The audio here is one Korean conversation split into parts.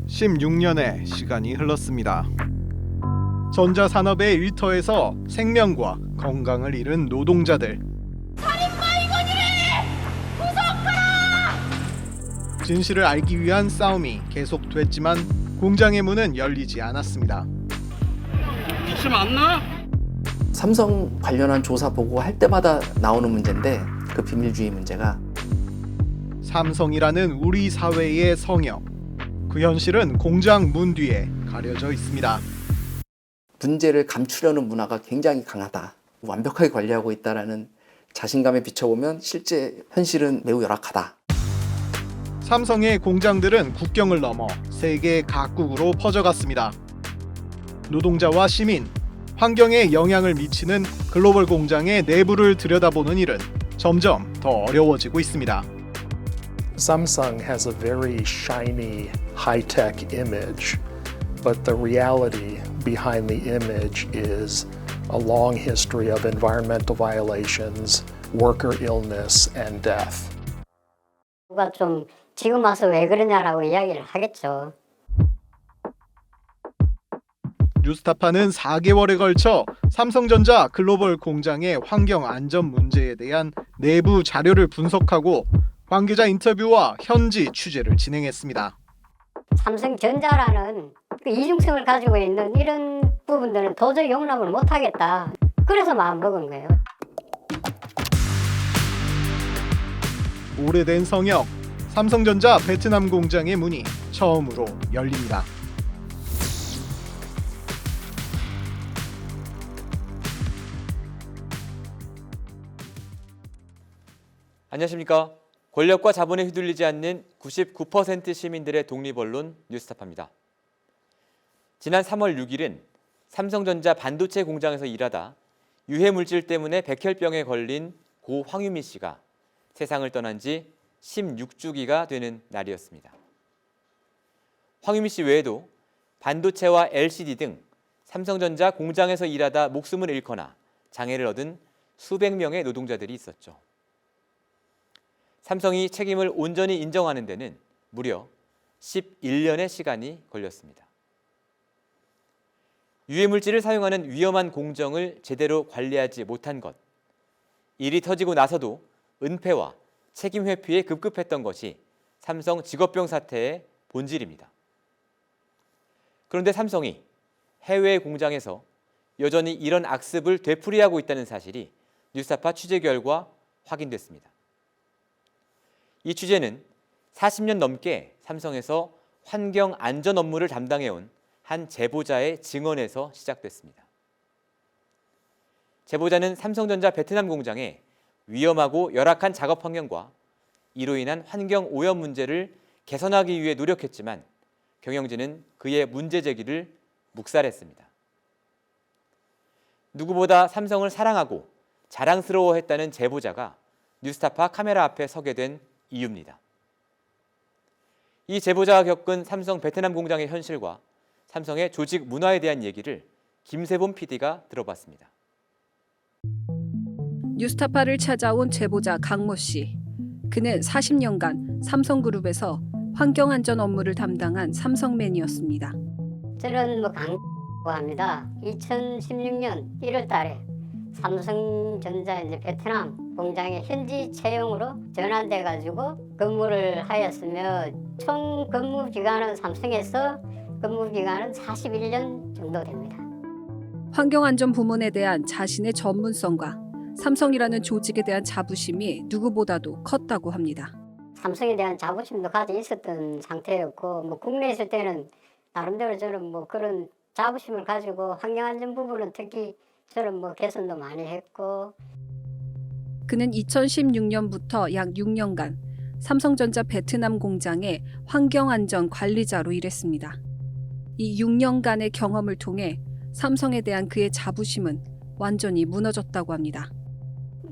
16년의 시간이 흘렀습니다. 전자산업의 일터에서 생명과 건강을 잃은 노동자들. 진실을 알기 위한 싸움이 계속됐지만 공장의 문은 열리지 않았습니다. 기침 안 나? 삼성 관련한 조사 보고할 때마다 나오는 문제인데 그 비밀주의 문제가 삼성이라는 우리 사회의 성역. 그 현실은 공장 문 뒤에 가려져 있습니다. 문제를 감추려는 문화가 굉장히 강하다. 완벽하게 관리하고 있다라는 자신감에 비춰보면 실제 현실은 매우 열악하다. 삼성의 공장들은 국경을 넘어 세계 각국으로 퍼져갔습니다. 노동자와 시민, 환경에 영향을 미치는 글로벌 공장의 내부를 들여다보는 일은 점점 더 어려워지고 있습니다. Samsung has a very shiny, high-tech image, but the reality behind the image is a long history of environmental violations, worker illness, and death. 누가 좀 지금 와서 왜 그러냐라고 이야기를 하겠죠. 뉴스타파는 4개월에 걸쳐 삼성전자 글로벌 공장의 환경 안전 문제에 대한 내부 자료를 분석하고 관계자 인터뷰와 현지 취재를 진행했습니다. 삼성전자라는 그 이중성을 가지고 있는 이런 부분들은 도저히 용납을 못하겠다. 그래서 마음먹은 거예요. 오래된 성역, 삼성전자 베트남 공장의 문이 처음으로 열립니다. 안녕하십니까. 권력과 자본에 휘둘리지 않는 99% 시민들의 독립언론 뉴스타파입니다. 지난 3월 6일은 삼성전자 반도체 공장에서 일하다 유해물질 때문에 백혈병에 걸린 고 황유미 씨가 세상을 떠난 지 16주기가 되는 날이었습니다. 황유미 씨 외에도 반도체와 LCD 등 삼성전자 공장에서 일하다 목숨을 잃거나 장애를 얻은 수백 명의 노동자들이 있었죠. 삼성이 책임을 온전히 인정하는 데는 무려 11년의 시간이 걸렸습니다. 유해물질을 사용하는 위험한 공정을 제대로 관리하지 못한 것, 일이 터지고 나서도 은폐와 책임 회피에 급급했던 것이 삼성 직업병 사태의 본질입니다. 그런데 삼성이 해외 공장에서 여전히 이런 악습을 되풀이하고 있다는 사실이 뉴스타파 취재 결과 확인됐습니다. 이 취재는 40년 넘게 삼성에서 환경 안전 업무를 담당해온 한 제보자의 증언에서 시작됐습니다. 제보자는 삼성전자 베트남 공장에 위험하고 열악한 작업 환경과 이로 인한 환경 오염 문제를 개선하기 위해 노력했지만 경영진은 그의 문제 제기를 묵살했습니다. 누구보다 삼성을 사랑하고 자랑스러워했다는 제보자가 뉴스타파 카메라 앞에 서게 된 이유입니다. 이 제보자가 겪은 삼성 베트남 공장의 현실과 삼성의 조직 문화에 대한 얘기를 김세범 PD가 들어봤습니다. 뉴스타파를 찾아온 제보자 강모 씨. 그는 40년간 삼성그룹에서 환경안전 업무를 담당한 삼성맨이었습니다. 저는 강고 합니다. 2016년 1월 달에 삼성전자 이제 베트남 공장에 현지 채용으로 전환돼 가지고 근무를 하였으며 총 근무 기간은 삼성에서 근무 기간은 41년 정도 됩니다. 환경안전 부문에 대한 자신의 전문성과 삼성이라는 조직에 대한 자부심이 누구보다도 컸다고 합니다. 삼성에 대한 자부심도 가지고 있었던 상태였고 국내에 있을 때는 나름대로 저는 그런 자부심을 가지고 환경안전 부분은 특히 저는 개선도 많이 했고. 그는 2016년부터 약 6년간 삼성전자 베트남 공장의 환경안전 관리자로 일했습니다. 이 6년간의 경험을 통해 삼성에 대한 그의 자부심은 완전히 무너졌다고 합니다.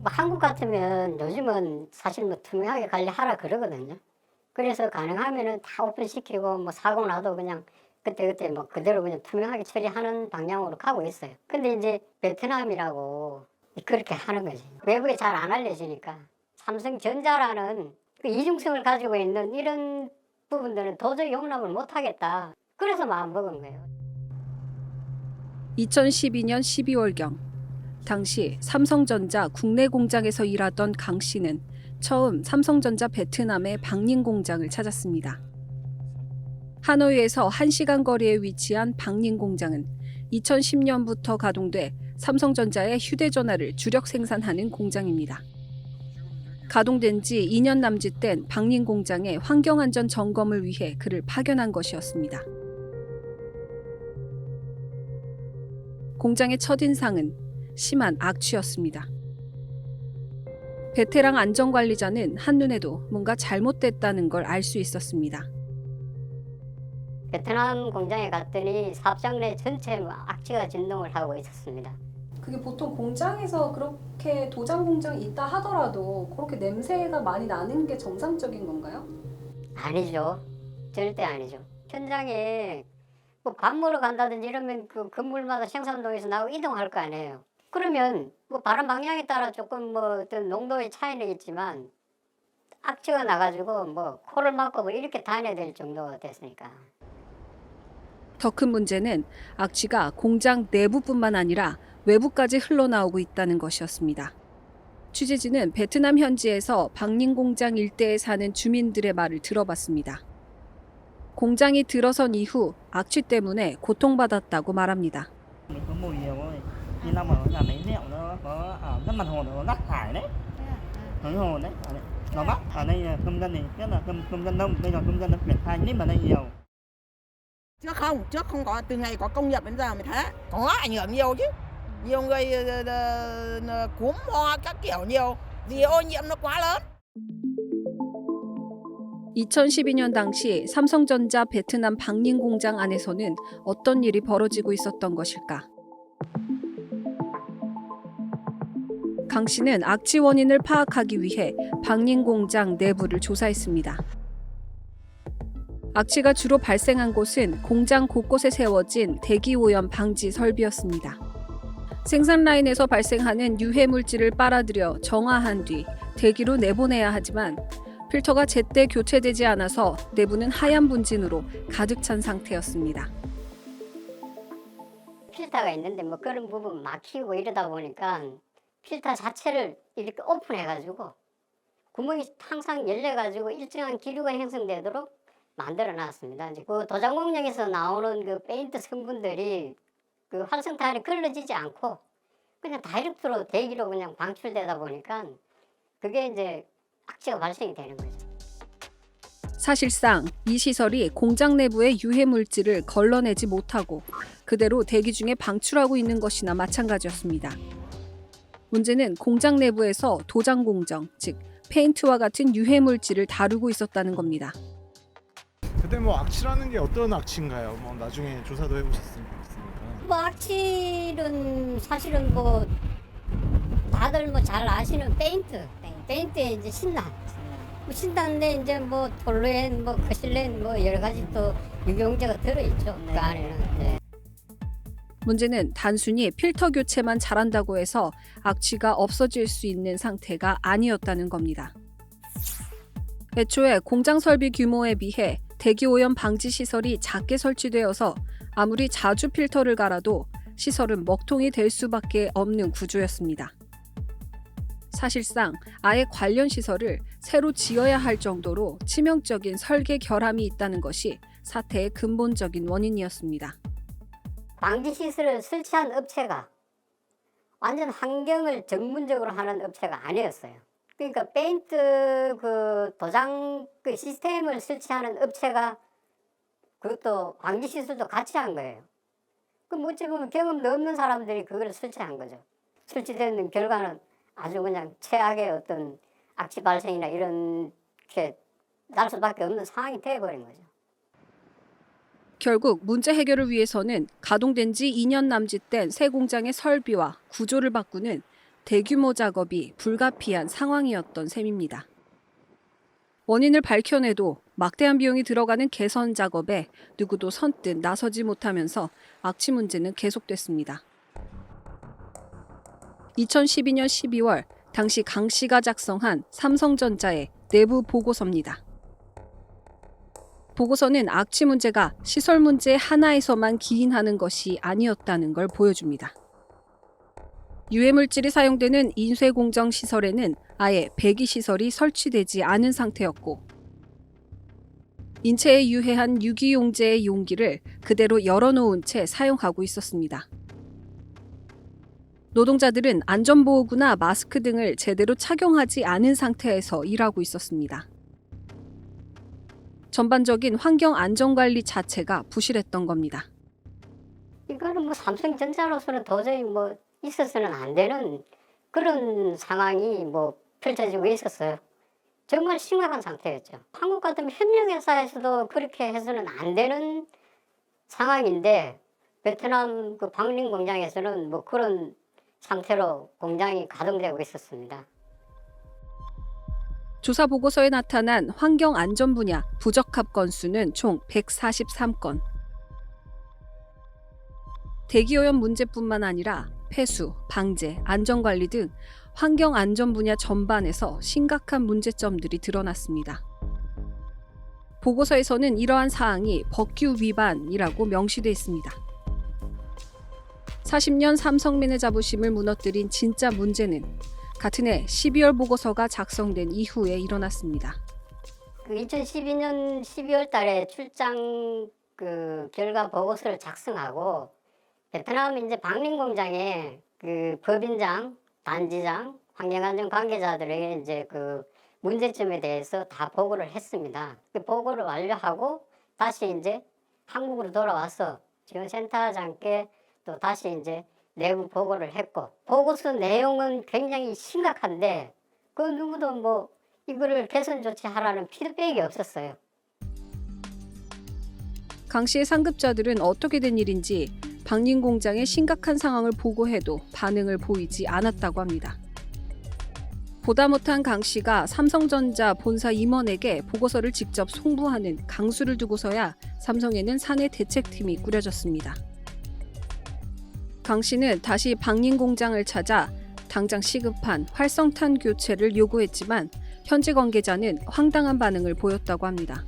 한국 같으면 요즘은 사실 투명하게 관리하라 그러거든요. 그래서 가능하면은 다 오픈시키고 사고 나도 그냥 그때그때 그대로 그냥 투명하게 처리하는 방향으로 가고 있어요. 근데 이제 베트남이라고 그렇게 하는 거지. 외부에 잘 안 알려지니까. 삼성전자라는 그 이중성을 가지고 있는 이런 부분들은 도저히 용납을 못하겠다. 그래서 마음먹은 거예요. 2012년 12월경 당시 삼성전자 국내 공장에서 일하던 강 씨는 처음 삼성전자 베트남의 방寧공장을 찾았습니다. 하노이에서 1시간 거리에 위치한 방寧공장은 2010년부터 가동돼 삼성전자의 휴대전화를 주력 생산하는 공장입니다. 가동된 지 2년 남짓된 방寧공장의 환경안전 점검을 위해 그를 파견한 것이었습니다. 공장의 첫인상은 심한 악취였습니다. 베테랑 안전관리자는 한눈에도 뭔가 잘못됐다는 걸 알 수 있었습니다. 베트남 공장에 갔더니 사업장 내 전체 악취가 진동을 하고 있었습니다. 그게 보통 공장에서 그렇게 도장 공장이 있다 하더라도 그렇게 냄새가 많이 나는 게 정상적인 건가요? 아니죠. 절대 아니죠. 현장에 뭐 밥 먹으러 간다든지 이러면 그 건물마다 생산동에서 나오고 이동할 거 아니에요. 그러면 뭐 바람 방향에 따라 조금 뭐 어떤 농도의 차이는 있지만 악취가 나가지고 뭐 코를 막고 뭐 이렇게 다녀야 될 정도가 됐으니까. 더 큰 문제는 악취가 공장 내부뿐만 아니라 외부까지 흘러나오고 있다는 것이었습니다. 취재진은 베트남 현지에서 방寧공장 일대에 사는 주민들의 말을 들어봤습니다. 공장이 들어선 이후 악취 때문에 고통받았다고 말합니다. Có mùi nhiều thôi. Như năm mà nhà máy nẹo nó có rất mặt hồ nó rác thải đấy. Nó hồ đấy. Nó mắc ở đây là công dân này rất là công dân đông, bây giờ công dân nó chuyển khai nít vào đây nhiều. Trước không có, từ ngày có công nghiệp đến giờ mới thế. Có ảnh hưởng nhiều chứ. Nhiều người cúm ho các kiểu nhiều vì ô nhiễm nó quá lớn. 2012년 당시 삼성전자 베트남 방寧공장 안에서는 어떤 일이 벌어지고 있었던 것일까? 강 씨는 악취 원인을 파악하기 위해 방寧공장 내부를 조사했습니다. 악취가 주로 발생한 곳은 공장 곳곳에 세워진 대기오염 방지 설비였습니다. 생산 라인에서 발생하는 유해 물질을 빨아들여 정화한 뒤 대기로 내보내야 하지만 필터가 제때 교체되지 않아서 내부는 하얀 분진으로 가득 찬 상태였습니다. 필터가 있는데 뭐 그런 부분 막히고 이러다 보니까 필터 자체를 이렇게 오픈해가지고 구멍이 항상 열려가지고 일정한 기류가 형성되도록 만들어 놨습니다. 이제 그 도장 공정에서 나오는 그 페인트 성분들이 그 활성탄이 걸러지지 않고 그냥 다이렉트로 대기로 그냥 방출되다 보니까 그게 이제 악취가 발생이 되는 거죠. 사실상 이 시설이 공장 내부의 유해 물질을 걸러내지 못하고 그대로 대기 중에 방출하고 있는 것이나 마찬가지였습니다. 문제는 공장 내부에서 도장 공정, 즉 페인트와 같은 유해 물질을 다루고 있었다는 겁니다. 그때 뭐 악취라는 게 어떤 악취인가요? 뭐 나중에 조사도 해보셨습니까? 뭐 악취는 사실은 뭐 다들 뭐 잘 아시는 페인트에 이제 신난, 뭐 신난데 이제 뭐 톨루엔, 뭐 커실렌, 뭐 여러 가지 또 유경제가 들어있죠. 그 안에는. 네. 문제는 단순히 필터 교체만 잘한다고 해서 악취가 없어질 수 있는 상태가 아니었다는 겁니다. 애초에 공장 설비 규모에 비해 대기오염 방지 시설이 작게 설치되어서 아무리 자주 필터를 갈아도 시설은 먹통이 될 수밖에 없는 구조였습니다. 사실상 아예 관련 시설을 새로 지어야 할 정도로 치명적인 설계 결함이 있다는 것이 사태의 근본적인 원인이었습니다. 방지 시설을 설치한 업체가 완전 환경을 전문적으로 하는 업체가 아니었어요. 그러니까 페인트 그 도장 그 시스템을 설치하는 업체가 그것도 방지 시설도 같이 한 거예요. 그럼 어찌 보면 경험도 없는 사람들이 그걸 설치한 거죠. 설치되는 결과는 아주 그냥 최악의 어떤 악취 발생이나 이런 게 날 수밖에 없는 상황이 되어버린 거죠. 결국 문제 해결을 위해서는 가동된 지 2년 남짓된 새 공장의 설비와 구조를 바꾸는 대규모 작업이 불가피한 상황이었던 셈입니다. 원인을 밝혀내도 막대한 비용이 들어가는 개선 작업에 누구도 선뜻 나서지 못하면서 악취 문제는 계속됐습니다. 2012년 12월 당시 강 씨가 작성한 삼성전자의 내부 보고서입니다. 보고서는 악취 문제가 시설 문제 하나에서만 기인하는 것이 아니었다는 걸 보여줍니다. 유해물질이 사용되는 인쇄공정 시설에는 아예 배기시설이 설치되지 않은 상태였고 인체에 유해한 유기용제의 용기를 그대로 열어놓은 채 사용하고 있었습니다. 노동자들은 안전보호구나 마스크 등을 제대로 착용하지 않은 상태에서 일하고 있었습니다. 전반적인 환경 안전관리 자체가 부실했던 겁니다. 이거는 뭐 삼성전자로서는 도저히 뭐 있어서는 안 되는 그런 상황이 뭐 펼쳐지고 있었어요. 정말 심각한 상태였죠. 한국 같은 협력회사에서도 그렇게 해서는 안 되는 상황인데 베트남 그 방림 공장에서는 뭐 그런 상태로 공장이 가동되고 있었습니다. 조사 보고서에 나타난 환경 안전 분야 부적합 건수는 총 143건. 대기오염 문제뿐만 아니라 폐수, 방제, 안전관리 등 환경 안전 분야 전반에서 심각한 문제점들이 드러났습니다. 보고서에서는 이러한 사항이 법규 위반이라고 명시돼 있습니다. 40년 삼성맨의 자부심을 무너뜨린 진짜 문제는 같은 해 12월 보고서가 작성된 이후에 일어났습니다. 2012년 12월 달에 출장 그 결과 보고서를 작성하고 베트남 이제 방림 공장에 그 법인장, 단지장, 환경안전 관계자들에게 이제 그 문제점에 대해서 다 보고를 했습니다. 그 보고를 완료하고 다시 이제 한국으로 돌아와서 지원센터장께 또 다시 이제 내부 보고를 했고 보고서 내용은 굉장히 심각한데 그 누구도 뭐 이거를 개선 조치하라는 피드백이 없었어요. 강 씨의 상급자들은 어떻게 된 일인지 방림 공장의 심각한 상황을 보고해도 반응을 보이지 않았다고 합니다. 보다 못한 강 씨가 삼성전자 본사 임원에게 보고서를 직접 송부하는 강수를 두고서야 삼성에는 사내 대책팀이 꾸려졌습니다. 강 씨는 다시 방림 공장을 찾아 당장 시급한 활성탄 교체를 요구했지만 현지 관계자는 황당한 반응을 보였다고 합니다.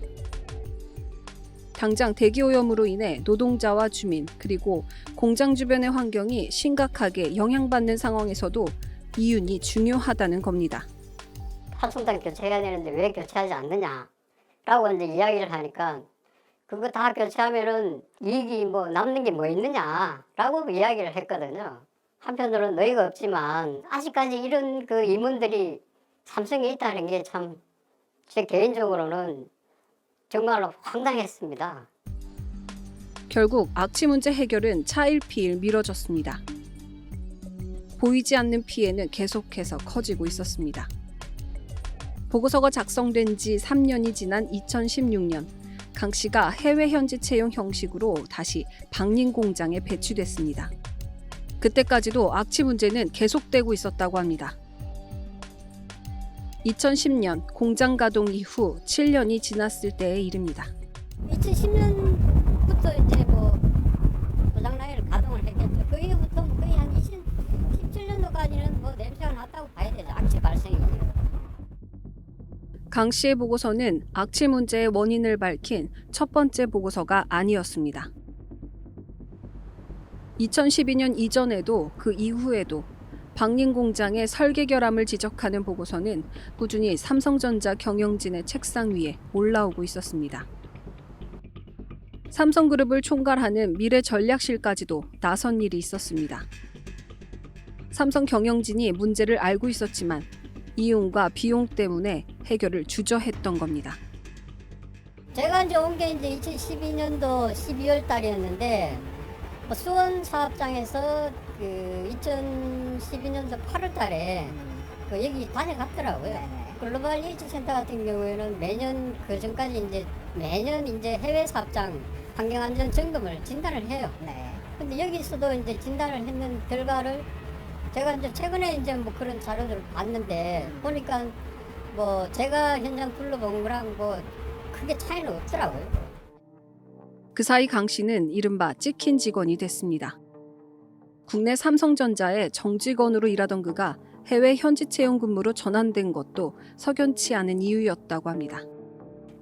당장 대기오염으로 인해 노동자와 주민 그리고 공장 주변의 환경이 심각하게 영향받는 상황에서도 이윤이 중요하다는 겁니다. 활성탄 교체해야 되는데 왜 교체하지 않느냐라고 이제 이야기를 하니까 그거 다 교체하면은 이익이 뭐 남는 게 뭐 있느냐라고 이야기를 했거든요. 한편으로는 너희가 없지만 아직까지 이런 그 임원들이 삼성에 있다는 게 참 제 개인적으로는 정말로 황당했습니다. 결국 악취 문제 해결은 차일피일 미뤄졌습니다. 보이지 않는 피해는 계속해서 커지고 있었습니다. 보고서가 작성된 지 3년이 지난 2016년 강 씨가 해외 현지 채용 형식으로 다시 방림 공장에 배치됐습니다. 그때까지도 악취 문제는 계속되고 있었다고 합니다. 2010년 공장 가동 이후 7년이 지났을 때의 일입니다. 2010년부터 이제 뭐 도장 라인을 가동을 했겠죠. 그 이후부터 거의 한 2017년도까지는 뭐 냄새가 났다고 봐야 되죠. 악취 발생이. 강 씨의 보고서는 악취 문제의 원인을 밝힌 첫 번째 보고서가 아니었습니다. 2012년 이전에도 그 이후에도 방림 공장의 설계 결함을 지적하는 보고서는 꾸준히 삼성전자 경영진의 책상 위에 올라오고 있었습니다. 삼성그룹을 총괄하는 미래전략실까지도 나선 일이 있었습니다. 삼성 경영진이 문제를 알고 있었지만 이윤과 비용 때문에 해결을 주저했던 겁니다. 제가 이제 온 게 이제 2012년도 12월 달이었는데 수원 사업장에서 그 2012년도 8월 달에 그 여기 다녀갔더라고요. 글로벌 일치센터 같은 경우에는 매년 그 전까지 이제 매년 이제 해외 사업장 환경안전 점검을 진단을 해요. 근데 여기서도 이제 진단을 했는 결과를 제가 이제 최근에 이제 뭐 그런 자료들을 봤는데 보니까 뭐 제가 현장 둘러본 거랑 뭐 크게 차이는 없더라고요. 그 사이 강 씨는 이른바 찍힌 직원이 됐습니다. 국내 삼성전자의 정직원으로 일하던 그가 해외 현지 채용 근무로 전환된 것도 석연치 않은 이유였다고 합니다.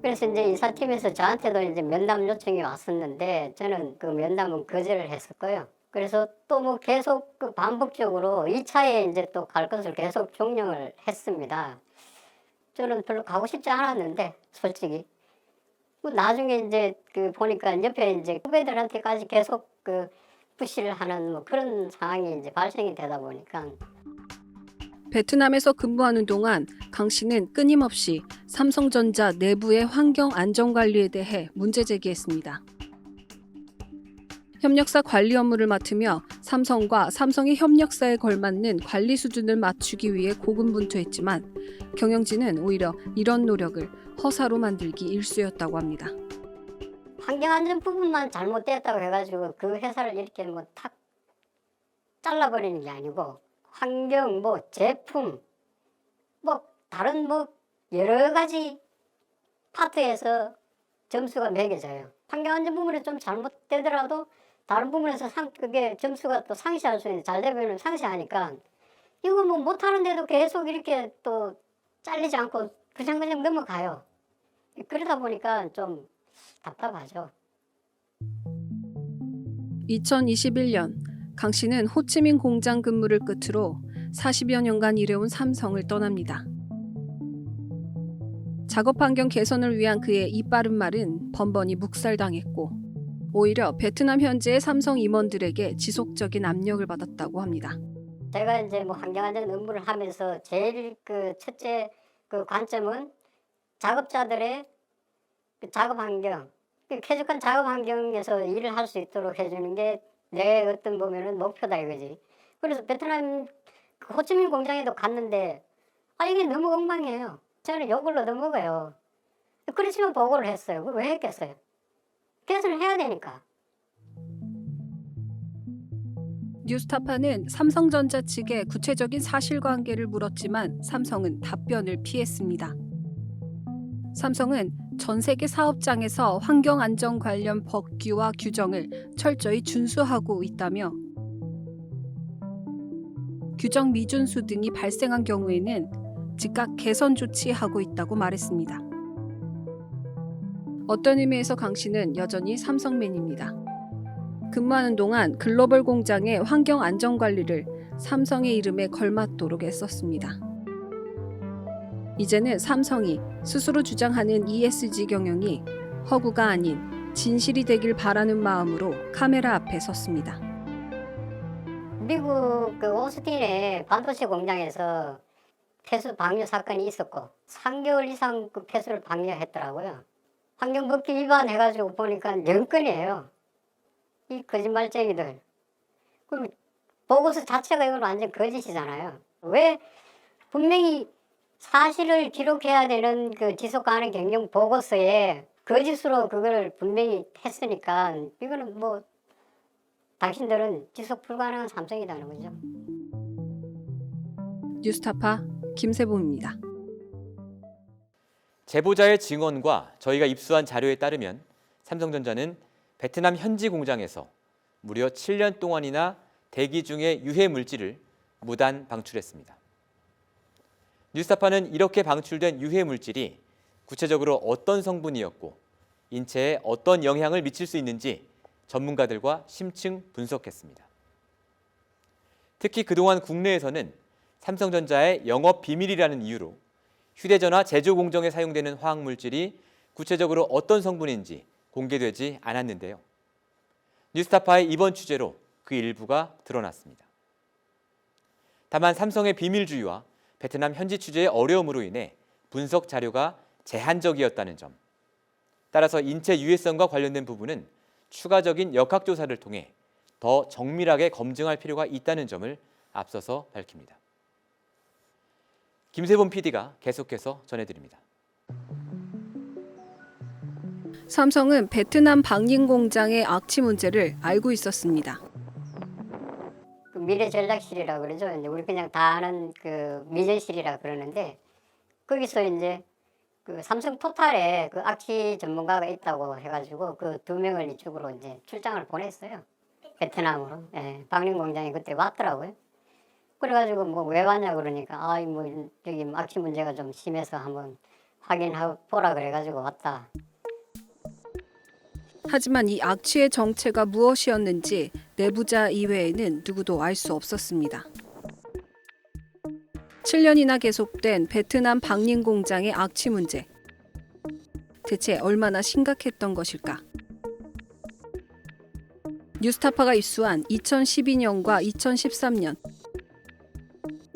그래서 이제 인사팀에서 저한테도 이제 면담 요청이 왔었는데 저는 그 면담은 거절을 했었고요. 그래서 또 뭐 계속 그 반복적으로 2차에 이제 또 갈 것을 계속 종용을 했습니다. 저는 별로 가고 싶지 않았는데 솔직히 뭐 나중에 이제 그 보니까 옆에 이제 후배들한테까지 계속 그 푸시를 하는 뭐 그런 상황이 이제 발생이 되다 보니까 베트남에서 근무하는 동안 강 씨는 끊임없이 삼성전자 내부의 환경 안전 관리에 대해 문제 제기했습니다. 협력사 관리 업무를 맡으며 삼성과 삼성의 협력사에 걸맞는 관리 수준을 맞추기 위해 고군분투했지만 경영진은 오히려 이런 노력을 허사로 만들기 일쑤였다고 합니다. 환경안전 부분만 잘못됐다고 해가지고 그 회사를 이렇게 뭐 탁 잘라버리는 게 아니고 환경, 뭐 제품, 뭐 다른 뭐 여러 가지 파트에서 점수가 매겨져요. 환경안전 부분에 좀 잘못되더라도 다른 부분에서 그게 점수가 또 상시할 수 있는, 잘 되면 상시하니까 이거 뭐 못하는데도 계속 이렇게 또 잘리지 않고 그냥 넘어가요. 그러다 보니까 좀 답답하죠. 2021년 강 씨는 호치민 공장 근무를 끝으로 40여 년간 일해온 삼성을 떠납니다. 작업 환경 개선을 위한 그의 이빠른 말은 번번이 묵살당했고 오히려 베트남 현지의 삼성 임원들에게 지속적인 압력을 받았다고 합니다. 제가 이제 뭐 환경안전 업무를 하면서 제일 그 첫째 그 관점은 작업자들의 그 작업 환경, 그 쾌적한 작업 환경에서 일을 할 수 있도록 해주는 게 내 어떤 보면은 목표다 이거지. 그래서 베트남 그 호치민 공장에도 갔는데 이게 너무 엉망이에요. 저는 욕을 얻어먹어요. 그렇지만 보고를 했어요. 그걸 왜 했겠어요? 개선을 해야 되니까. 뉴스타파는 삼성전자 측에 구체적인 사실관계를 물었지만 삼성은 답변을 피했습니다. 삼성은 전 세계 사업장에서 환경안전 관련 법규와 규정을 철저히 준수하고 있다며 규정 미준수 등이 발생한 경우에는 즉각 개선 조치하고 있다고 말했습니다. 어떤 의미에서 강 씨는 여전히 삼성맨입니다. 근무하는 동안 글로벌 공장의 환경 안전 관리를 삼성의 이름에 걸맞도록 애썼습니다. 이제는 삼성이 스스로 주장하는 ESG 경영이 허구가 아닌 진실이 되길 바라는 마음으로 카메라 앞에 섰습니다. 미국 그 오스틴의 반도체 공장에서 폐수 방류 사건이 있었고 3개월 이상 그 폐수를 방류했더라고요. 환경법규 위반해가지고 보니까 10건이에요. 이 거짓말쟁이들. 그럼 보고서 자체가 이건 완전 거짓이잖아요. 왜 분명히 사실을 기록해야 되는 그 지속 가능 경영 보고서에 거짓으로 그걸 분명히 했으니까 이거는 뭐 당신들은 지속 불가능한 삼성이라는 거죠. 뉴스타파 김세봉입니다. 제보자의 증언과 저희가 입수한 자료에 따르면 삼성전자는 베트남 현지 공장에서 무려 7년 동안이나 대기 중의 유해 물질을 무단 방출했습니다. 뉴스타파는 이렇게 방출된 유해 물질이 구체적으로 어떤 성분이었고 인체에 어떤 영향을 미칠 수 있는지 전문가들과 심층 분석했습니다. 특히 그동안 국내에서는 삼성전자의 영업 비밀이라는 이유로 휴대전화 제조 공정에 사용되는 화학물질이 구체적으로 어떤 성분인지 공개되지 않았는데요. 뉴스타파의 이번 취재로 그 일부가 드러났습니다. 다만 삼성의 비밀주의와 베트남 현지 취재의 어려움으로 인해 분석 자료가 제한적이었다는 점, 따라서 인체 유해성과 관련된 부분은 추가적인 역학조사를 통해 더 정밀하게 검증할 필요가 있다는 점을 앞서서 밝힙니다. 김세범 PD가 계속해서 전해드립니다. 삼성은 베트남 방림 공장의 악취 문제를 알고 있었습니다. 그 미래 전략실이라고 그러죠. 이제 우리 그냥 다 아는 그 미전실이라 그러는데 거기서 이제 그 삼성 토탈에 그 악취 전문가가 있다고 해가지고 그 2명을 이쪽으로 이제 출장을 보냈어요. 베트남으로. 예, 방림 공장에 그때 왔더라고요. 그래가지고 뭐 왜 왔냐 그러니까 뭐 여기 악취 문제가 좀 심해서 한번 확인하고 보라 그래가지고 왔다. 하지만 이 악취의 정체가 무엇이었는지 내부자 이외에는 누구도 알 수 없었습니다. 7년이나 계속된 베트남 방림 공장의 악취 문제. 대체 얼마나 심각했던 것일까? 뉴스타파가 입수한 2012년과 2013년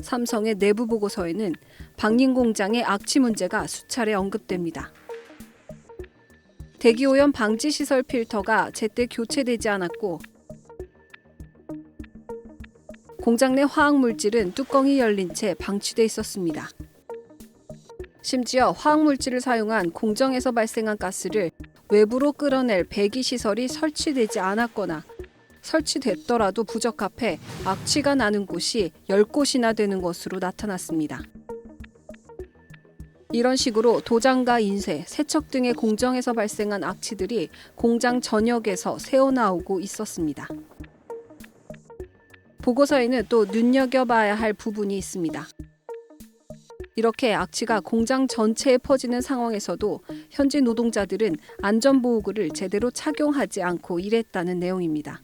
삼성의 내부 보고서에는 방림 공장의 악취 문제가 수차례 언급됩니다. 대기오염 방지 시설 필터가 제때 교체되지 않았고 공장 내 화학 물질은 뚜껑이 열린 채 방치돼 있었습니다. 심지어 화학 물질을 사용한 공정에서 발생한 가스를 외부로 끌어낼 배기 시설이 설치되지 않았거나 설치됐더라도 부적합해 악취가 나는 곳이 10곳이나 되는 것으로 나타났습니다. 이런 식으로 도장과 인쇄, 세척 등의 공정에서 발생한 악취들이 공장 전역에서 새어나오고 있었습니다. 보고서에는 또 눈여겨봐야 할 부분이 있습니다. 이렇게 악취가 공장 전체에 퍼지는 상황에서도 현지 노동자들은 안전보호구를 제대로 착용하지 않고 일했다는 내용입니다.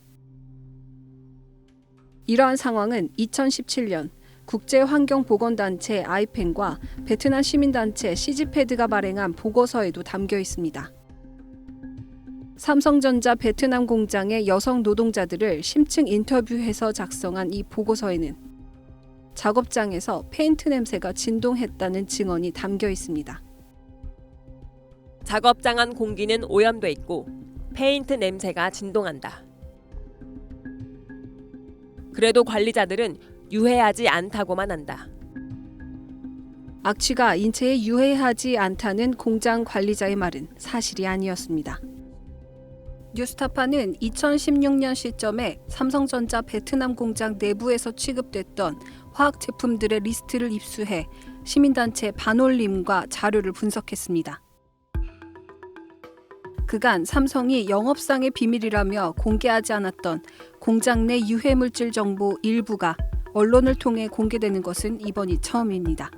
이러한 상황은 2017년 국제환경보건단체 아이펜과 베트남 시민단체 시지패드가 발행한 보고서에도 담겨 있습니다. 삼성전자 베트남 공장의 여성 노동자들을 심층 인터뷰해서 작성한 이 보고서에는 작업장에서 페인트 냄새가 진동했다는 증언이 담겨 있습니다. 작업장 안 공기는 오염돼 있고 페인트 냄새가 진동한다. 그래도 관리자들은 유해하지 않다고만 한다. 악취가 인체에 유해하지 않다는 공장 관리자의 말은 사실이 아니었습니다. 뉴스타파는 2016년 시점에 삼성전자 베트남 공장 내부에서 취급됐던 화학 제품들의 리스트를 입수해 시민단체 반올림과 자료를 분석했습니다. 그간 삼성이 영업상의 비밀이라며 공개하지 않았던 공장 내 유해물질 정보 일부가 언론을 통해 공개되는 것은 이번이 처음입니다.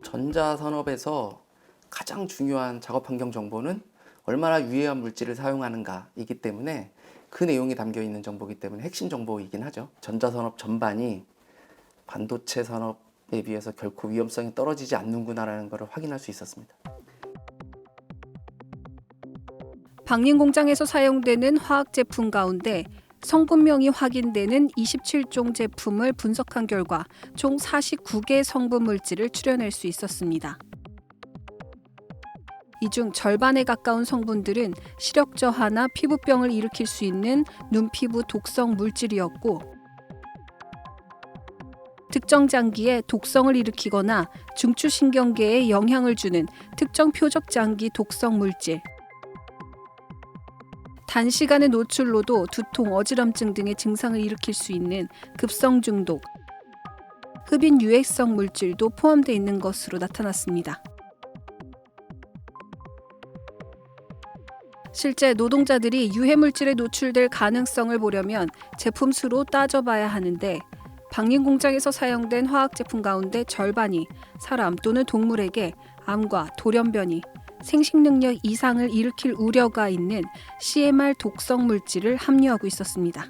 전자산업에서 가장 중요한 작업 환경 정보는 얼마나 유해한 물질을 사용하는가이기 때문에 그 내용이 담겨 있는 정보이기 때문에 핵심 정보이긴 하죠. 전자산업 전반이 반도체 산업에 비해서 결코 위험성이 떨어지지 않는구나라는 것을 확인할 수 있었습니다. 방림 공장에서 사용되는 화학 제품 가운데 성분명이 확인되는 27종 제품을 분석한 결과 총 49개 성분 물질을 추려낼 수 있었습니다. 이 중 절반에 가까운 성분들은 시력 저하나 피부병을 일으킬 수 있는 눈피부 독성 물질이었고 특정 장기에 독성을 일으키거나 중추신경계에 영향을 주는 특정 표적 장기 독성 물질, 단시간의 노출로도 두통, 어지럼증 등의 증상을 일으킬 수 있는 급성 중독, 흡인 유해성 물질도 포함되어 있는 것으로 나타났습니다. 실제 노동자들이 유해물질에 노출될 가능성을 보려면 제품 수로 따져봐야 하는데 방림 공장에서 사용된 화학 제품 가운데 절반이 사람 또는 동물에게 암과 돌연변이, 생식 능력 이상을 일으킬 우려가 있는 CMR 독성 물질을 함유하고 있었습니다.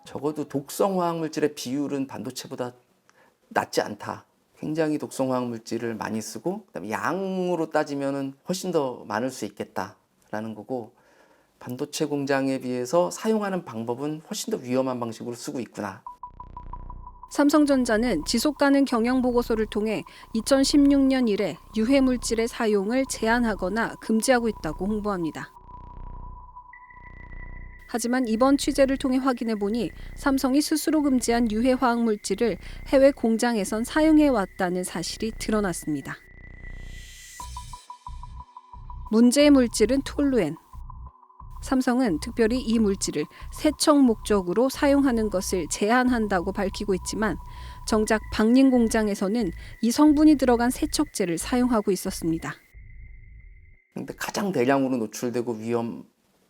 적어도 독성 화학 물질의 비율은 반도체보다 낮지 않다. 굉장히 독성 화학 물질을 많이 쓰고 그다음에 양으로 따지면 훨씬 더 많을 수 있겠다라는 거고 반도체 공장에 비해서 사용하는 방법은 훨씬 더 위험한 방식으로 쓰고 있구나. 삼성전자는 지속가능 경영보고서를 통해 2016년 이래 유해물질의 사용을 제한하거나 금지하고 있다고 홍보합니다. 하지만 이번 취재를 통해 확인해보니 삼성이 스스로 금지한 유해화학물질을 해외 공장에선 사용해왔다는 사실이 드러났습니다. 문제의 물질은 톨루엔. 삼성은 특별히 이 물질을 세척 목적으로 사용하는 것을 제한한다고 밝히고 있지만 정작 방림 공장에서는 이 성분이 들어간 세척제를 사용하고 있었습니다. 근데 가장 대량으로 노출되고 위험한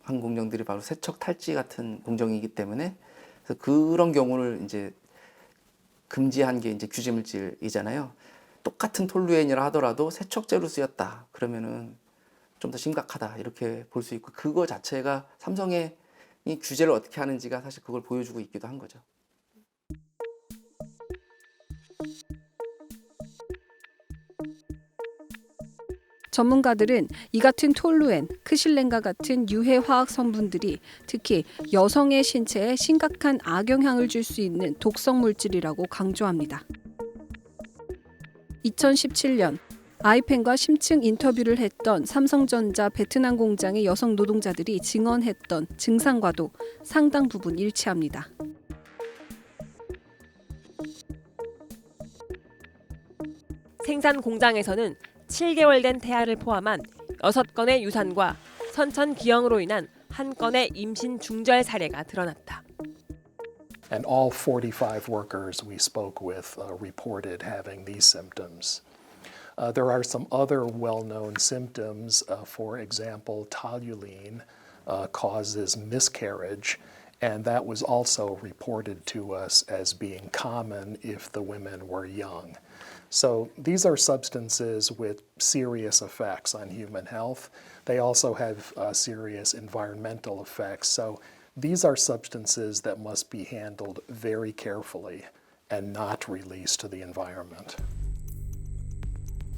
공정들이 바로 세척 탈지 같은 공정이기 때문에 그래서 그런 경우를 이제 금지한 게 이제 규제 물질이잖아요. 똑같은 톨루엔이라 하더라도 세척제로 쓰였다. 그러면은 좀 더 심각하다. 이렇게 볼 수 있고 그거 자체가 삼성의 이 규제를 어떻게 하는지가 사실 그걸 보여주고 있기도 한 거죠. 전문가들은 이 같은 톨루엔, 크실렌과 같은 유해 화학 성분들이 특히 여성의 신체에 심각한 악영향을 줄 수 있는 독성 물질이라고 강조합니다. 2017년 아이펜과 심층 인터뷰를 했던 삼성전자 베트남 공장의 여성 노동자들이 증언했던 증상과도 상당 부분 일치합니다. 생산 공장에서는 7개월 된 태아를 포함한 6건의 유산과 선천 기형으로 인한 1건의 임신 중절 사례가 드러났다. And all 45 workers we spoke with reported having these symptoms. There are some other well-known symptoms. For example, toluene causes miscarriage, and that was also reported to us as being common if the women were young. So these are substances with serious effects on human health. They also have serious environmental effects. So these are substances that must be handled very carefully and not released to the environment.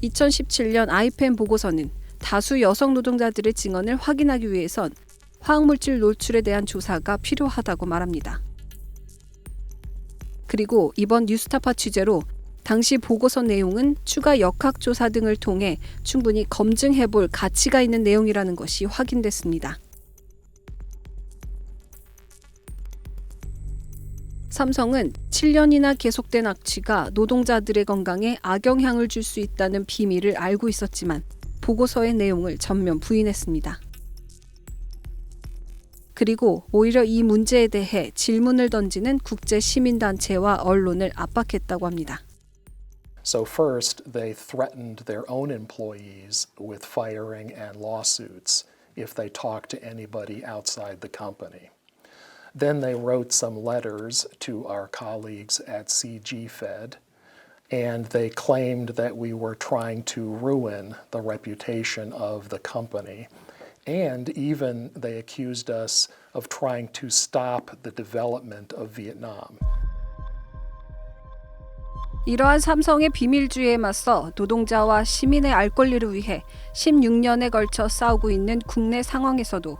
2017년 아이펜 보고서는 다수 여성 노동자들의 증언을 확인하기 위해선 화학물질 노출에 대한 조사가 필요하다고 말합니다. 그리고 이번 뉴스타파 취재로 당시 보고서 내용은 추가 역학조사 등을 통해 충분히 검증해볼 가치가 있는 내용이라는 것이 확인됐습니다. 삼성은 7년이나 계속된 악취가 노동자들의 건강에 악영향을 줄 수 있다는 비밀을 알고 있었지만 보고서의 내용을 전면 부인했습니다. 그리고 오히려 이 문제에 대해 질문을 던지는 국제 시민단체와 언론을 압박했다고 합니다. So first, they threatened their own employees with firing and lawsuits if they talked to anybody outside the company. Then they wrote some letters to our colleagues at CG-Fed, and they claimed that we were trying to ruin the reputation of the company. And even they accused us of trying to stop the development of Vietnam. 이러한 삼성의 비밀주의에 맞서 노동자와 시민의 알 권리를 위해 16년에 걸쳐 싸우고 있는 국내 상황에서도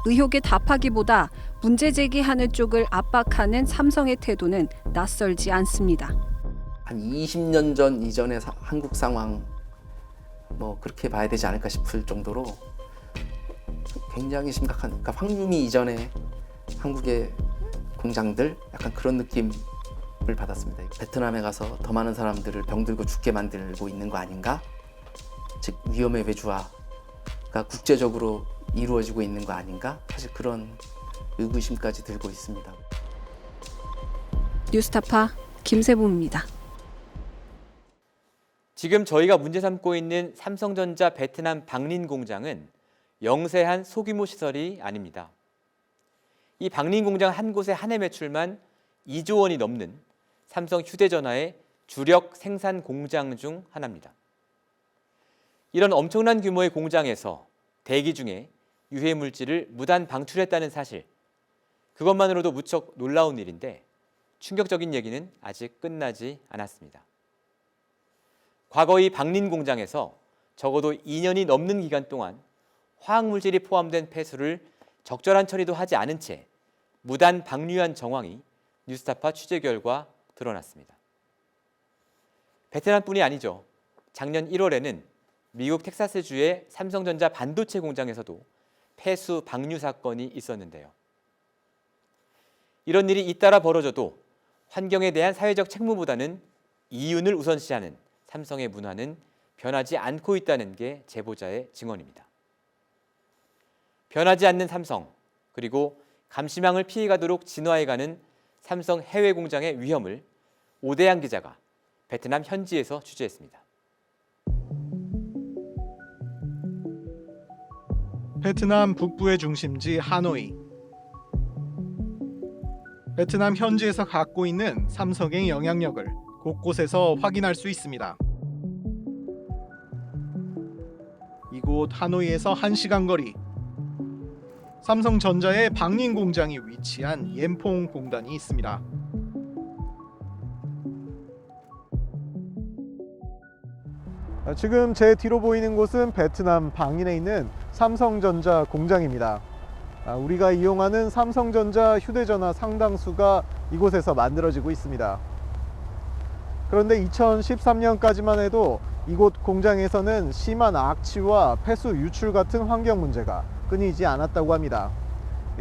의혹에 답하기보다 문제 제기하는 쪽을 압박하는 삼성의 태도는 낯설지 않습니다. 한 20년 전 이전의 한국 상황 뭐 그렇게 봐야 되지 않을까 싶을 정도로 굉장히 심각한, 그러니까 황유미 이전의 한국의 공장들 약간 그런 느낌을 받았습니다. 베트남에 가서 더 많은 사람들을 병들고 죽게 만들고 있는 거 아닌가? 즉 위험의 외주화가 국제적으로 이루어지고 있는 거 아닌가? 사실 그런 의구심까지 들고 있습니다. 뉴스타파 김세범입니다. 지금 저희가 문제 삼고 있는 삼성전자 베트남 방린 공장은 영세한 소규모 시설이 아닙니다. 이 방린 공장 한 곳의 한 해 매출만 2조 원이 넘는 삼성 휴대전화의 주력 생산 공장 중 하나입니다. 이런 엄청난 규모의 공장에서 대기 중에 유해 물질을 무단 방출했다는 사실, 그것만으로도 무척 놀라운 일인데 충격적인 얘기는 아직 끝나지 않았습니다. 과거 이 방린 공장에서 적어도 2년이 넘는 기간 동안 화학물질이 포함된 폐수를 적절한 처리도 하지 않은 채 무단 방류한 정황이 뉴스타파 취재 결과 드러났습니다. 베트남뿐이 아니죠. 작년 1월에는 미국 텍사스주의 삼성전자 반도체 공장에서도 폐수 방류 사건이 있었는데요. 이런 일이 잇따라 벌어져도 환경에 대한 사회적 책무보다는 이윤을 우선시하는 삼성의 문화는 변하지 않고 있다는 게 제보자의 증언입니다. 변하지 않는 삼성, 그리고 감시망을 피해가도록 진화해가는 삼성 해외 공장의 위험을 오대양 기자가 베트남 현지에서 취재했습니다. 베트남 북부의 중심지 하노이. 베트남 현지에서 갖고 있는 삼성의 영향력을 곳곳에서 확인할 수 있습니다. 이곳 하노이에서 1시간 거리, 삼성전자의 방닌 공장이 위치한 옌퐁 공단이 있습니다. 지금 제 뒤로 보이는 곳은 베트남 방닌에 있는 삼성전자 공장입니다. 우리가 이용하는 삼성전자 휴대전화 상당수가 이곳에서 만들어지고 있습니다. 그런데 2013년까지만 해도 이곳 공장에서는 심한 악취와 폐수 유출 같은 환경 문제가 끊이지 않았다고 합니다.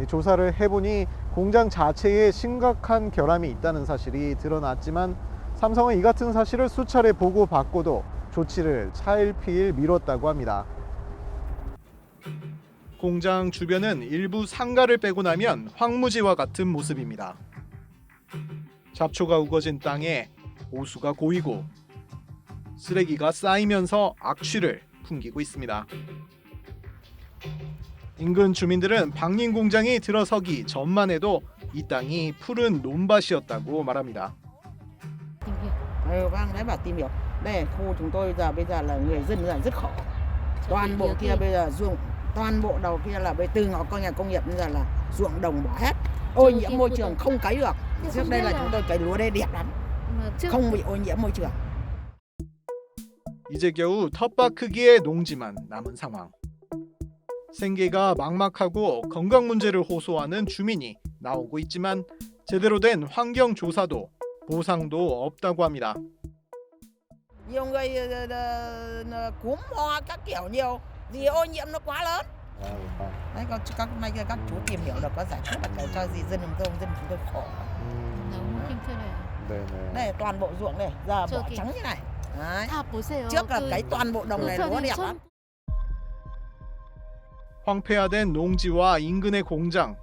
조사를 해보니 공장 자체에 심각한 결함이 있다는 사실이 드러났지만 삼성은 이 같은 사실을 수차례 보고받고도 조치를 차일피일 미뤘다고 합니다. 공장 주변은 일부 상가를 빼고 나면 황무지와 같은 모습입니다. 잡초가 우거진 땅에 오수가 고이고 쓰레기가 쌓이면서 악취를 풍기고 있습니다. 인근 주민들은 방닌 공장이 들어서기 전만 해도 이 땅이 푸른 논밭이었다고 말합니다. Vâng, đấy bảo tìm hiểu. Đây khu chúng tôi bây giờ là người dân là rất khổ. Toàn bộ kia bây giờ ruộng, toàn bộ đầu kia là từ ngõ con nhà công nghiệp bây giờ là ruộng đồng bỏ hết. Ô nhiễm môi trường không cấy được. Trước đây là chúng tôi cấy lúa đây đẹp lắm. không bị ô nhiễm môi trường. 이제 겨우 텃밭 크기의 농지만 남은 상황. 생계가 막막하고 건강 문제를 호소하는 주민이 나오고 있지만 제대로 된 환경 조사도 보상도 없다고 합니다. Nhiều người cúm ho các kiểu nhiều vì ô nhiễm nó quá lớn. Đấy các chú tìm hiểu được có giải pháp để cho gì dân chúng tôi khổ. Đây toàn bộ ruộng này giờ bỏ trắng như này. Đấy. Trước là cái toàn bộ đồng này lúa đẹp lắm. 황폐화된 농지와 인근의 공장.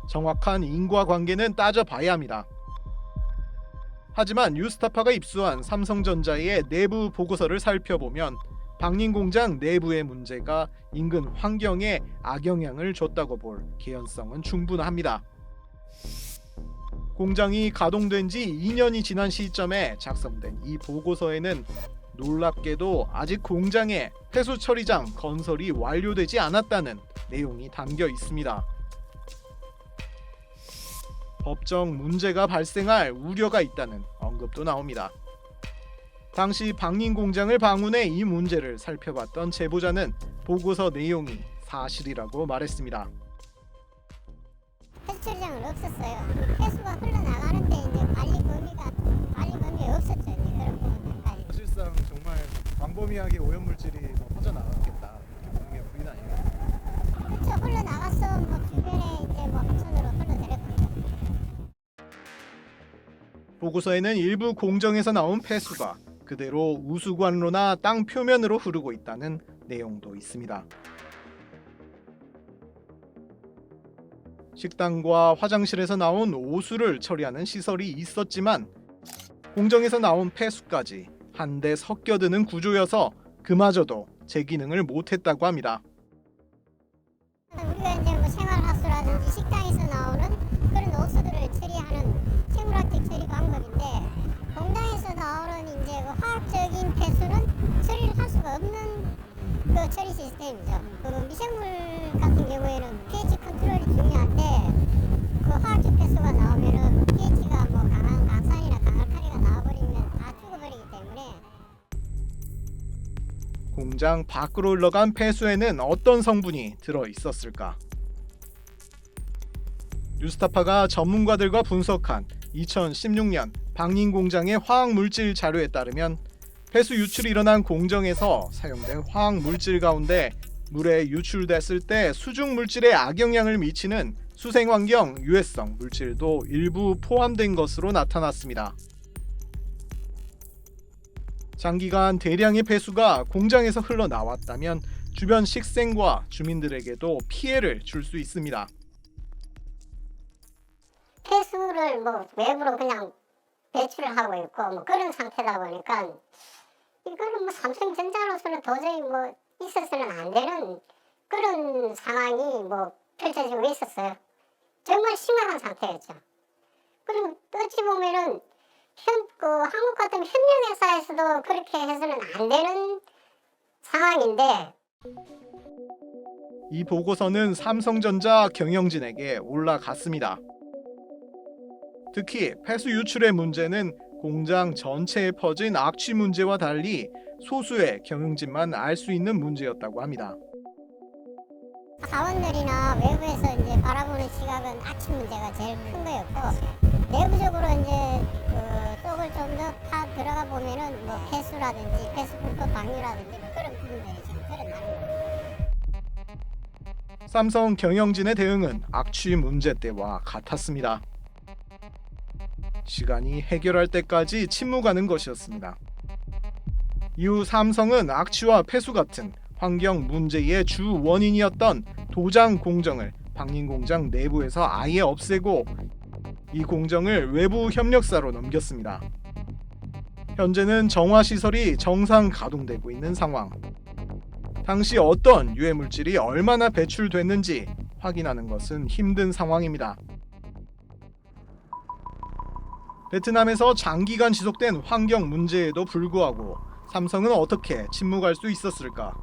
정확한 인과관계는 따져봐야 합니다. 하지만 뉴스타파가 입수한 삼성전자의 내부 보고서를 살펴보면 방닌 공장 내부의 문제가 인근 환경에 악영향을 줬다고 볼 개연성은 충분합니다. 공장이 가동된 지 2년이 지난 시점에 작성된 이 보고서에는 놀랍게도 아직 공장에 폐수 처리장 건설이 완료되지 않았다는 내용이 담겨 있습니다. 법적 문제가 발생할 우려가 있다는 언급도 나옵니다. 당시 방닌 공장을 방문해 이 문제를 살펴봤던 제보자는 보고서 내용이 사실이라고 말했습니다. 폐수 처리장은 없었어요. 폐수가 흘러나가는데 이제 관리 범위가 없었죠. 이제 그런 부분들까지. 사실상 정말 광범위하게 오염물질이 퍼져나갔겠다. 분명히 우리는 아니에요. 그렇죠. 흘러나갔어. 뭐 주변에 이제 뭐 하천으로 흘러내렸거든요. 보고서에는 일부 공정에서 나온 폐수가 그대로 우수관로나 땅 표면으로 흐르고 있다는 내용도 있습니다. 식당과 화장실에서 나온 오수를 처리하는 시설이 있었지만 공정에서 나온 폐수까지 한데 섞여드는 구조여서 그마저도 제 기능을 못했다고 합니다. 우리가 이제 뭐 생활하수라든지 식당에서 나오는 그런 오수들을 처리하는 생물학적 처리 방법인데 공장에서 나오는 이제 그 화학적인 폐수는 처리를 할 수가 없는 그 처리 시스템이죠. 그 미생물 같은 경우에는 pH 컨트롤이 중요한데 그 화학적 폐수가 나오면은 pH가 뭐 강한 강산이나 강알칼리가 나와버리면 다 죽어버리기 때문에. 공장 밖으로 흘러간 폐수에는 어떤 성분이 들어 있었을까? 뉴스타파가 전문가들과 분석한 2016년 방닌 공장의 화학물질 자료에 따르면 폐수 유출이 일어난 공정에서 사용된 화학물질 가운데 물에 유출됐을 때 수중물질에 악영향을 미치는 수생환경 유해성 물질도 일부 포함된 것으로 나타났습니다. 장기간 대량의 폐수가 공장에서 흘러나왔다면 주변 식생과 주민들에게도 피해를 줄 수 있습니다. 폐수를 뭐 외부로 그냥 배출을 하고 있고 뭐 그런 상태다 보니까 이거는 뭐 삼성전자로서는 도저히 뭐 있어서는 안 되는 그런 상황이 뭐 펼쳐지고 있었어요. 정말 심각한 상태였죠. 그리고 어찌 보면은 한국 같은 협력회사에서도 그렇게 해서는 안 되는 상황인데 이 보고서는 삼성전자 경영진에게 올라갔습니다. 특히 폐수 유출의 문제는 공장 전체에 퍼진 악취 문제와 달리 소수의 경영진만 알 수 있는 문제였다고 합니다. 사원들이나 외부에서 이제 바라보는 시각은 악취 문제가 제일 큰 거였고, 내부적으로 이제 속을 좀 더 파 들어가 보면은 뭐 폐수라든지 폐수 불법 방류라든지 그런 부분들이 지금 드러나는 거예요. 삼성 경영진의 대응은 악취 문제 때와 같았습니다. 시간이 해결할 때까지 침묵하는 것이었습니다. 이후 삼성은 악취와 폐수 같은 환경 문제의 주 원인이었던 도장 공정을 방린 공장 내부에서 아예 없애고 이 공정을 외부 협력사로 넘겼습니다. 현재는 정화 시설이 정상 가동되고 있는 상황. 당시 어떤 유해 물질이 얼마나 배출됐는지 확인하는 것은 힘든 상황입니다. 베트남에서 장기간 지속된 환경 문제에도 불구하고 삼성은 어떻게 침묵할 수 있었을까?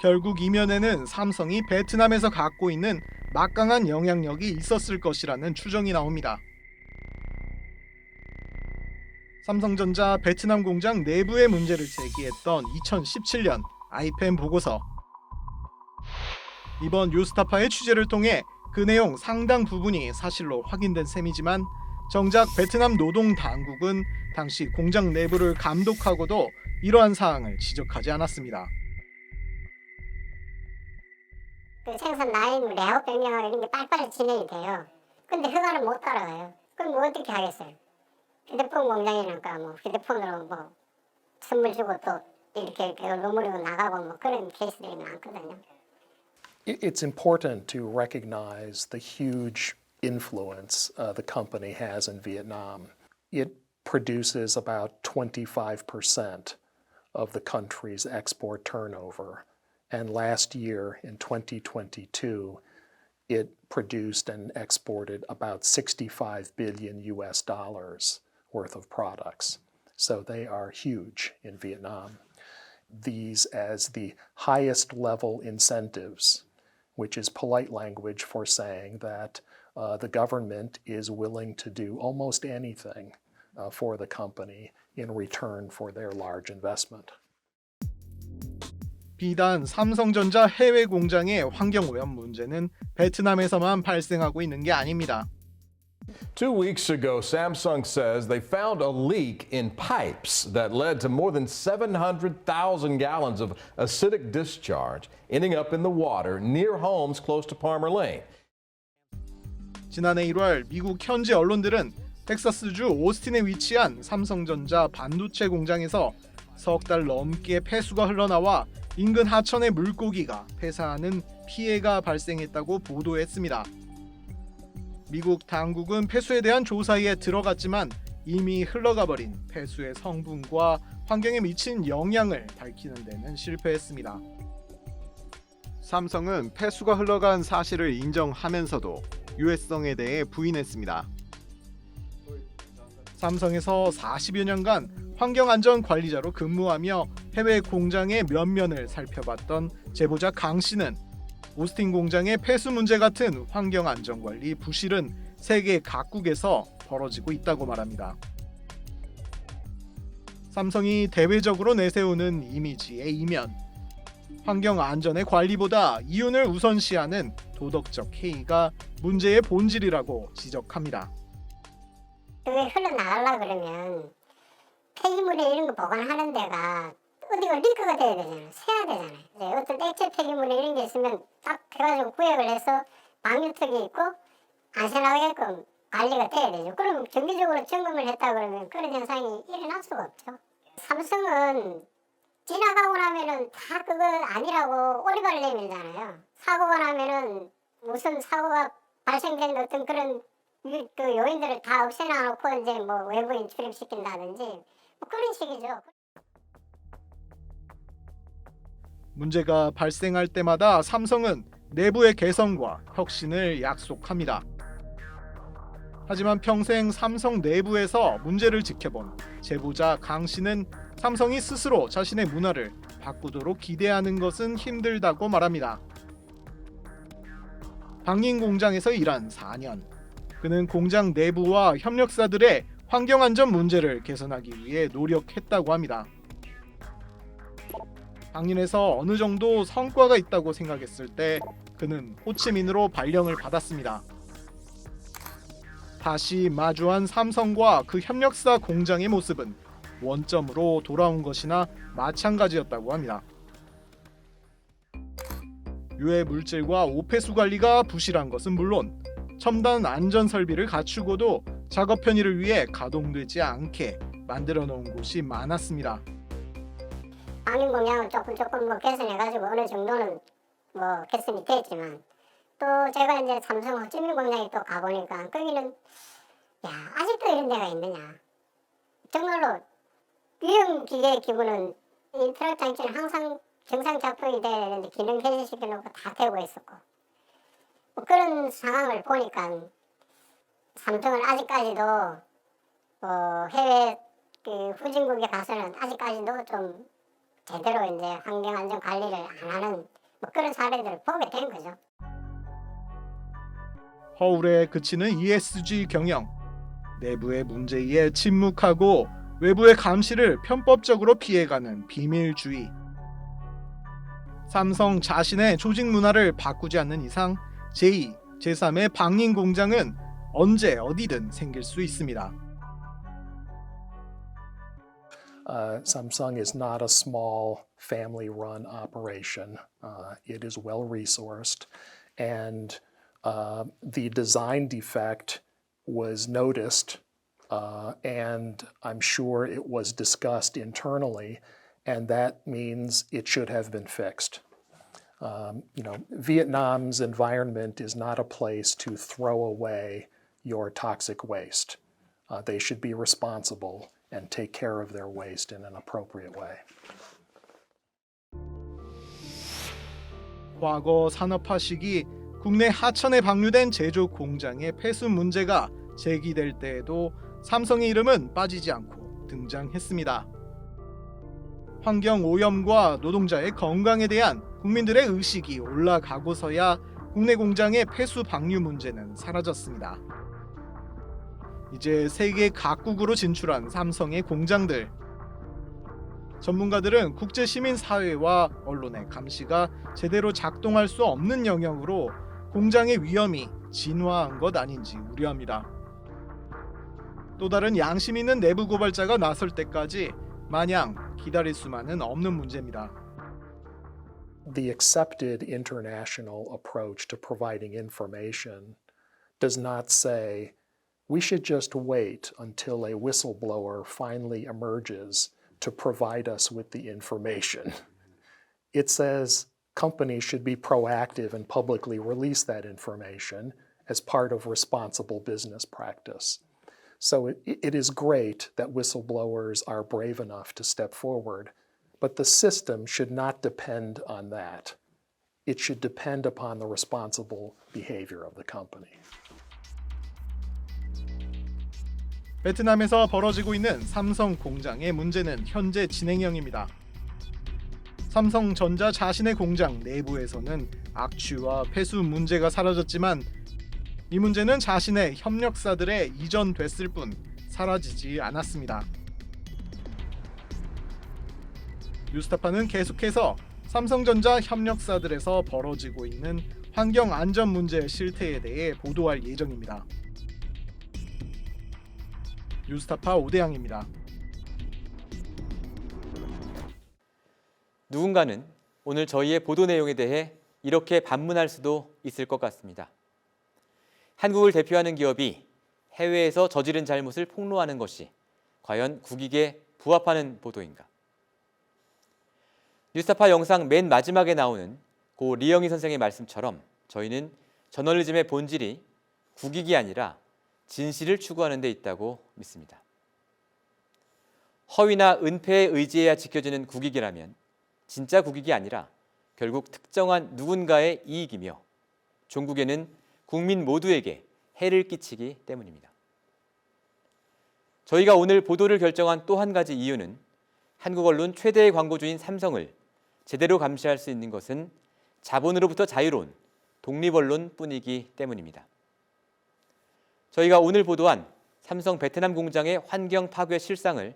결국 이면에는 삼성이 베트남에서 갖고 있는 막강한 영향력이 있었을 것이라는 추정이 나옵니다. 삼성전자 베트남 공장 내부의 문제를 제기했던 2017년 아이펜 보고서. 이번 뉴스타파의 취재를 통해 그 내용 상당 부분이 사실로 확인된 셈이지만 정작 베트남 노동 당국은 당시 공장 내부를 감독하고도 이러한 사항을 지적하지 않았습니다. 그 생산 라인 레이아웃 변경하고 이런 게 빨리빨리 진행이 돼요. 근데 허가를 못 따라가요. 그럼 뭐 어떻게 하겠어요? 휴대폰 공장이니까 뭐 휴대폰으로 뭐 선물 주고 또 이렇게 그걸 노무리고 나가고 뭐 그런 케이스들이 많거든요. It's important to recognize the huge influence the company has in Vietnam. It produces about 25% of the country's export turnover. And last year, in 2022, it produced and exported about 65 billion US dollars worth of products. So they are huge in Vietnam. These as the highest level incentives, which is polite language for saying that the government is willing to do almost anything for the company in return for their large investment. 비단 삼성전자 해외 공장의 환경오염 문제는 베트남에서만 발생하고 있는 게 아닙니다. 2 weeks ago, Samsung says they found a leak in pipes that led to more than 700,000 gallons of acidic discharge ending up in the water near homes close to Palmer Lane. 지난해 1월 미국 현지 언론들은 텍사스주 오스틴에 위치한 삼성전자 반도체 공장에서 석 달 넘게 폐수가 흘러나와 인근 하천의 물고기가 폐사하는 피해가 발생했다고 보도했습니다. 미국 당국은 폐수에 대한 조사에 들어갔지만 이미 흘러가 버린 폐수의 성분과 환경에 미친 영향을 밝히는 데는 실패했습니다. 삼성은 폐수가 흘러간 사실을 인정하면서도 유해성에 대해 부인했습니다. 삼성에서 40여 년간 환경안전관리자로 근무하며 해외 공장의 면면을 살펴봤던 제보자 강 씨는 오스틴 공장의 폐수 문제 같은 환경안전관리 부실은 세계 각국에서 벌어지고 있다고 말합니다. 삼성이 대외적으로 내세우는 이미지의 이면, 환경안전의 관리보다 이윤을 우선시하는 도덕적 해이가 문제의 본질이라고 지적합니다. 그게 흘러나가려고 그러면 폐기물에 이런 거 보관하는 데가 어디가 링크가 돼야 되잖아요. 새야 되잖아요. 어떤 액체 폐기물에 이런 게 있으면 딱 해가지고 구역을 해서 방류턱이 있고 안전하게끔 관리가 돼야 되죠. 그럼 정기적으로 점검을 했다 그러면 그런 현상이 일어날 수가 없죠. 삼성은 지나가고 나면은 다 그거 아니라고 오리발을 내밀잖아요. 사고가 나면은 무슨 사고가 발생된 어떤 그런 그 요인들을 다 없애놔놓고 이제 뭐 외부인 출입시킨다든지 뭐 그런 식이죠. 문제가 발생할 때마다 삼성은 내부의 개선과 혁신을 약속합니다. 하지만 평생 삼성 내부에서 문제를 지켜본 제보자 강 씨는 삼성이 스스로 자신의 문화를 바꾸도록 기대하는 것은 힘들다고 말합니다. 방인 공장에서 일한 4년. 그는 공장 내부와 협력사들의 환경안전 문제를 개선하기 위해 노력했다고 합니다. 방인에서 어느 정도 성과가 있다고 생각했을 때 그는 호치민으로 발령을 받았습니다. 다시 마주한 삼성과 그 협력사 공장의 모습은 원점으로 돌아온 것이나 마찬가지였다고 합니다. 유해 물질과 오폐수 관리가 부실한 것은 물론 첨단 안전 설비를 갖추고도 작업 편의를 위해 가동되지 않게 만들어 놓은 곳이 많았습니다. 방인 공장은 조금 뭐 개선해가지고 어느 정도는 뭐 개선이 됐지만 또 제가 이제 삼성 호치민 공장에 또 가보니까 거기는 아직도 이런 데가 있느냐. 정말로 유형 기계 기구는 인터넷 장치는 항상 정상 작동이 돼야 되는데 기능 개시시켜놓고 다 태우고 있었고 뭐 그런 상황을 보니까 삼성은 아직까지도 해외 그 후진국에 가서는 아직까지도 좀 제대로 이제 환경안전 관리를 안 하는 뭐 그런 사례들을 보게 된 거죠. 허울에 그치는 ESG 경영. 내부의 문제에 침묵하고 외부의 감시를 편법적으로 피해가는 비밀주의. 삼성 자신의 조직 문화를 바꾸지 않는 이상 제2, 제3의 방인 공장은 언제 어디든 생길 수 있습니다. Samsung is not a small family-run operation. It is well-resourced, and the design defect was noticed, and I'm sure it was discussed internally, and that means it should have been fixed. Vietnam's environment is not a place to throw away your toxic waste. They should be responsible and take care of their waste in an appropriate way. 과거 산업화 시기 국내 하천에 방류된 제조 공장의 폐수 문제가 제기될 때에도 삼성의 이름은 빠지지 않고 등장했습니다. 환경 오염과 노동자의 건강에 대한 국민들의 의식이 올라가고서야 국내 공장의 폐수 방류 문제는 사라졌습니다. 이제 세계 각국으로 진출한 삼성의 공장들. 전문가들은 국제 시민 사회와 언론의 감시가 제대로 작동할 수 없는 영역으로 공장의 위험이 진화한 것 아닌지 우려합니다. 또 다른 양심 있는 내부 고발자가 나설 때까지 마냥 기다릴 수만은 없는 문제입니다. The accepted international approach to providing information does not say we should just wait until a whistleblower finally emerges to provide us with the information. It says companies should be proactive and publicly release that information as part of responsible business practice. So it is great that whistleblowers are brave enough to step forward, but the system should not depend on that. It should depend upon the responsible behavior of the company. 베트남에서 벌어지고 있는 삼성 공장의 문제는 현재 진행형입니다. 삼성전자 자신의 공장 내부에서는 악취와 폐수 문제가 사라졌지만 이 문제는 자신의 협력사들에 이전됐을 뿐 사라지지 않았습니다. 뉴스타파는 계속해서 삼성전자 협력사들에서 벌어지고 있는 환경 안전 문제 실태에 대해 보도할 예정입니다. 뉴스타파 오대양입니다. 누군가는 오늘 저희의 보도 내용에 대해 이렇게 반문할 수도 있을 것 같습니다. 한국을 대표하는 기업이 해외에서 저지른 잘못을 폭로하는 것이 과연 국익에 부합하는 보도인가? 뉴스타파 영상 맨 마지막에 나오는 고 리영희 선생의 말씀처럼 저희는 저널리즘의 본질이 국익이 아니라 진실을 추구하는 데 있다고 믿습니다. 허위나 은폐에 의지해야 지켜지는 국익이라면 진짜 국익이 아니라 결국 특정한 누군가의 이익이며 종국에는 국민 모두에게 해를 끼치기 때문입니다. 저희가 오늘 보도를 결정한 또 한 가지 이유는 한국 언론 최대의 광고주인 삼성을 제대로 감시할 수 있는 것은 자본으로부터 자유로운 독립언론뿐이기 때문입니다. 저희가 오늘 보도한 삼성 베트남 공장의 환경 파괴 실상을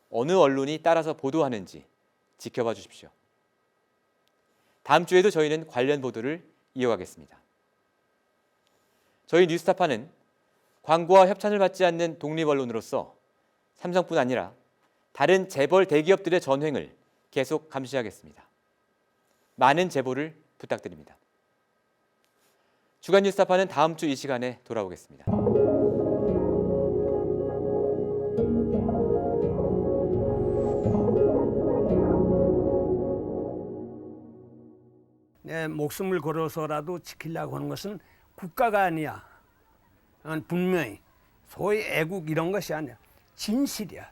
어느 언론이 따라서 보도하는지 지켜봐 주십시오. 다음 주에도 저희는 관련 보도를 이어가겠습니다. 저희 뉴스타파는 광고와 협찬을 받지 않는 독립언론으로서 삼성뿐 아니라 다른 재벌 대기업들의 전횡을 계속 감시하겠습니다. 많은 제보를 부탁드립니다. 주간 뉴스타파는 다음 주 이 시간에 돌아오겠습니다. 내 목숨을 걸어서라도 지키려고 하는 것은 국가가 아니야. 분명히 소위 애국 이런 것이 아니야. 진실이야.